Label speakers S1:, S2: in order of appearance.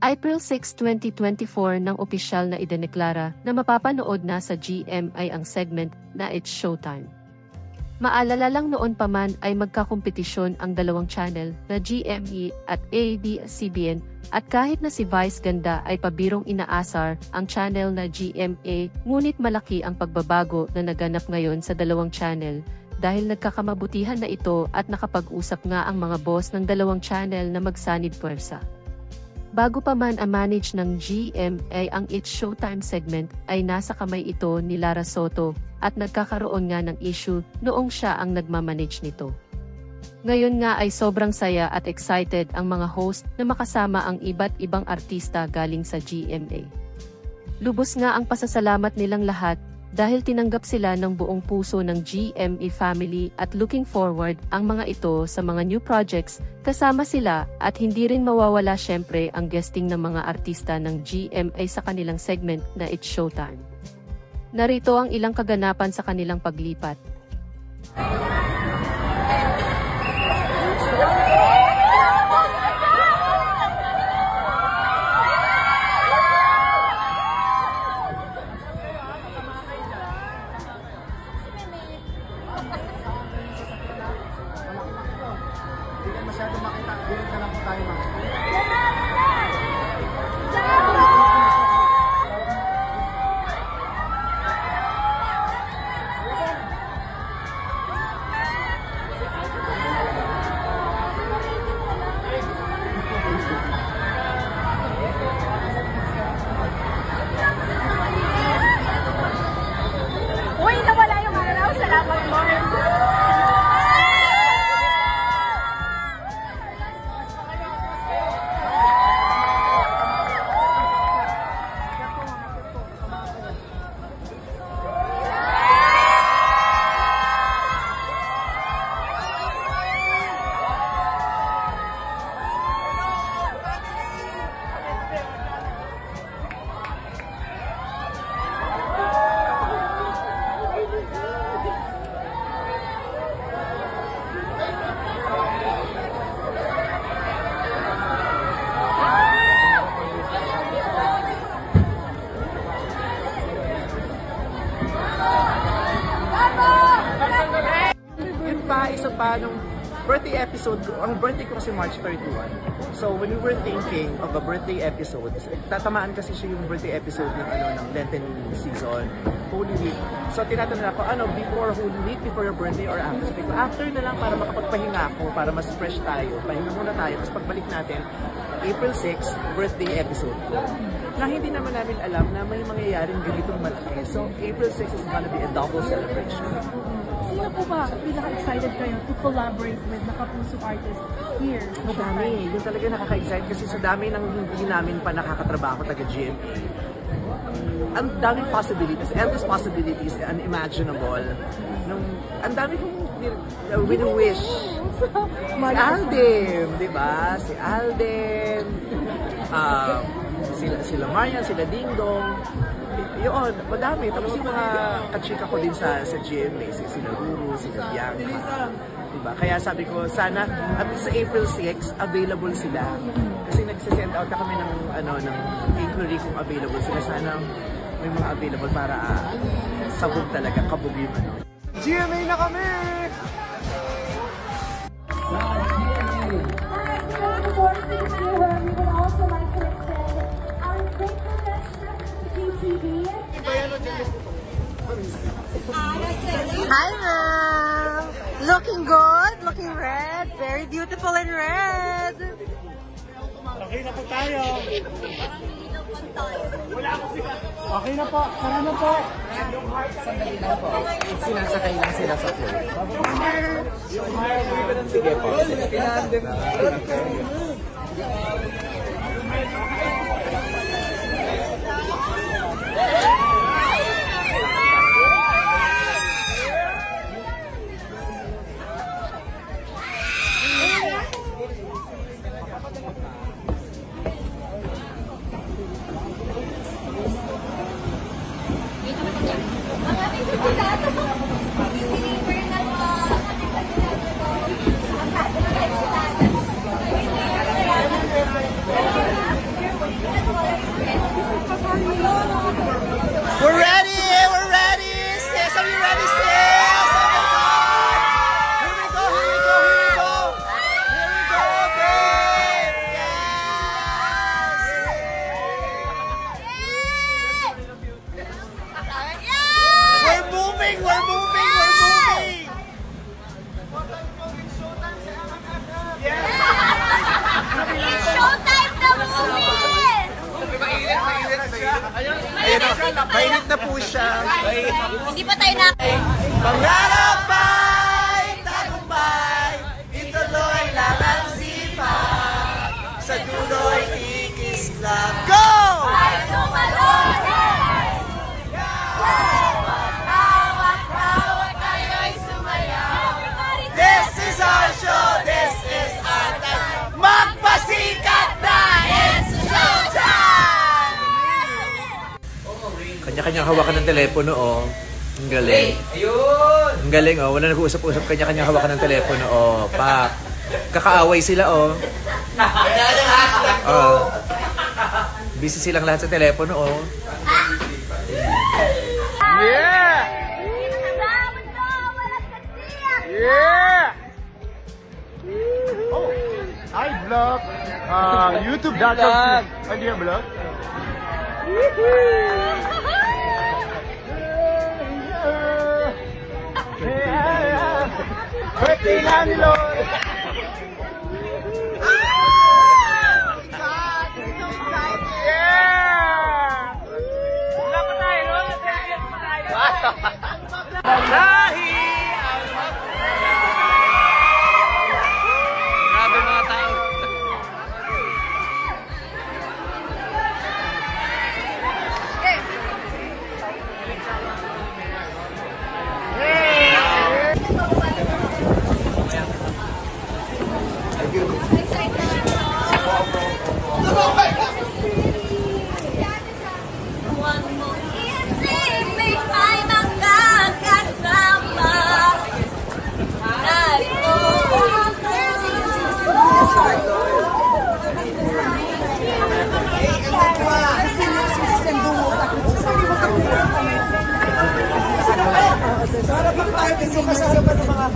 S1: April 6, 2024 nang opisyal na idineklara na mapapanood na sa GMA ang segment na It's Showtime. Maalala lang noon pa man ay magkakompetisyon ang dalawang channel na GMA at ABS-CBN at kahit na si Vice Ganda ay pabirong inaasar ang channel na GMA, ngunit malaki ang pagbabago na naganap ngayon sa dalawang channel dahil nagkakamabutihan na ito at nakapag-usap nga ang mga boss ng dalawang channel na magsanib puwersa. Bago pa man manage ng GMA ang It's Showtime segment ay nasa kamay ito ni Lara Soto at nagkakaroon nga ng issue noong siya ang nagmamanage nito. Ngayon nga ay sobrang saya at excited ang mga host na makasama ang iba't ibang artista galing sa GMA. Lubos nga ang pasasalamat nilang lahat dahil tinanggap sila ng buong puso ng GMA family at looking forward ang mga ito sa mga new projects kasama sila at hindi rin mawawala syempre ang guesting ng mga artista ng GMA sa kanilang segment na It's Showtime. Narito ang ilang kaganapan sa kanilang paglipat.
S2: Hindi ka masyado makita. Gulit na lang po tayo mga.
S3: Uy, nawala yung araw. Salamat mo.
S2: Isa pa nung birthday episode ko, ang birthday ko kasi March 31. So when we were thinking of a birthday episode, tatamaan kasi siya yung birthday episode ng Lenten season, Holy Week. So tinatanong ako, before Holy Week, before your birthday or after? Sabi ko, after na lang para makapagpahinga ako, para mas fresh tayo. Pahinga muna tayo, tapos pagbalik natin, April 6, birthday episode ko. Na hindi naman namin alam na may mangyayaring ganitong malaki. So April 6 is gonna be a double celebration.
S3: Sino po ba pinaka-excited kayo to collaborate with Nakapuso artist here?
S2: Madami. Yun talaga nakaka-excite kasi sa dami ng hindi namin pa nakakatrabaho taga-GMA. Ang daming possibilities, endless possibilities, unimaginable. Ang dami kong wini-wish. Si Alden, di ba? Si Alden, sila Marian, sila Dingdong. Yun, madami. Tapos yung mga kachika ko din sa GMA, sila Ruru, sila Bianca. Diba? Kaya sabi ko, sana at sa April 6, available sila. Kasi nagsisend out na kami ng inquiry kung available sila. Sana may mga available para sabog talaga, kabog yung GMA na kami!
S4: Hi, ma'am! Looking good, looking red, very beautiful in red.
S5: Okay na po tayo. Okay na po, tara na po.
S2: Sandali lang po. Sinasakay lang sila sa floor. Sige po. Ayun o, mainit na po siya.
S4: Hindi pa tayo na...
S2: Pangarap ay tagumpay, ituloy lang ang sipag, sa dulo'y ikislap. Go! This is our show, this is our time. Magpasikat na, it's showtime! Kanya-kanya hawakan ng telepono, oh. Ang galing. Ayun! Ang galing, oh. Wala nag-uusap-usap. Kanya-kanya hawakan ng telepono, oh. Pak. Kakaaway sila, oh. Oh. Busy silang lahat sa telepono, oh. Yeah! Yeah!
S5: Oh, I vlog. YouTube.com. Idea vlog. Birthday landlord.
S2: Grabe mga tao.
S5: Para pag tayo kasi masasama ng mga